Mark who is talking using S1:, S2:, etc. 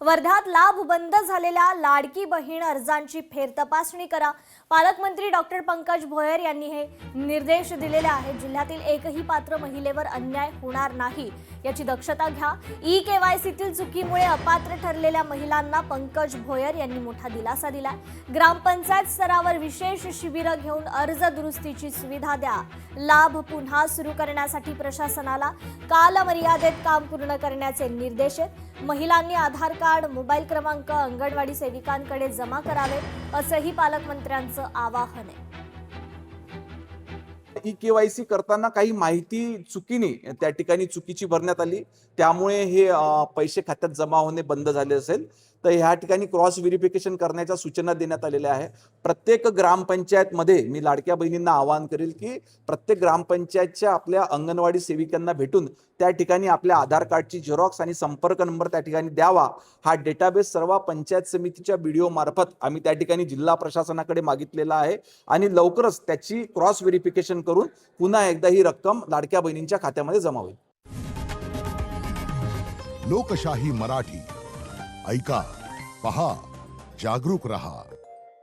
S1: वर्ध्यात लाभ बंद झालेल्या लाडकी बहीण अर्जांची फेरतपासणी करा। पालकमंत्री डॉक्टर पंकज भोयर यांनी हे निर्देश दिलेले आहेत। जिल्ह्यातील एकही पात्र महिलेवर अन्याय होणार नाही याची दक्षता घ्या। ई-केवायसीतील चुकीमुळे अपात्र ठरलेल्या महिलांना पंकज भोयर यांनी मोठा दिलासा दिला। ग्रामपंचायत स्तरावर विशेष शिबिरं घेऊन अर्ज दुरुस्तीची सुविधा द्या। लाभ पुन्हा सुरू करण्यासाठी प्रशासनाला कालमर्यादेत काम पूर्ण करण्याचे निर्देश आहेत। महिलांनी आधार कार्ड, मोबाईल क्रमांक अंगणवाडी सेविकांकडे जमा करावे असंही पालकमंत्र्यांचं आवाहन आहे।
S2: ई-केवायसी करताना काही माहिती चुकीने त्या ठिकाणी चुकीची भरण्यात आली, त्यामुळे हे पैसे खात्यात जमा होणे बंद झाले असेल तर ह्या ठिकाणी क्रॉस व्हेरिफिकेशन करण्याच्या सूचना देण्यात आलेल्या आहे। प्रत्येक ग्रामपंचायतमध्ये मी लाडक्या बहिणींना आवाहन करेल की प्रत्येक ग्रामपंचायतच्या आपल्या अंगणवाडी सेविकांना भेटून त्या ठिकाणी आपल्या आधार कार्डची झेरॉक्स आणि संपर्क नंबर त्या ठिकाणी द्यावा। हा डेटाबेस सर्व पंचायत समितीच्या बीडीओ मार्फत आम्ही त्या ठिकाणी जिल्हा प्रशासनाकडे मागितलेला आहे आणि लवकरच त्याची क्रॉस व्हेरिफिकेशन करून पुन्हा एकदा ही रक्कम लाडक्या बहिणींच्या खात्यामध्ये जमा होईल।
S3: लोकशाही मराठी ऐका, पहा, जागरूक रहा।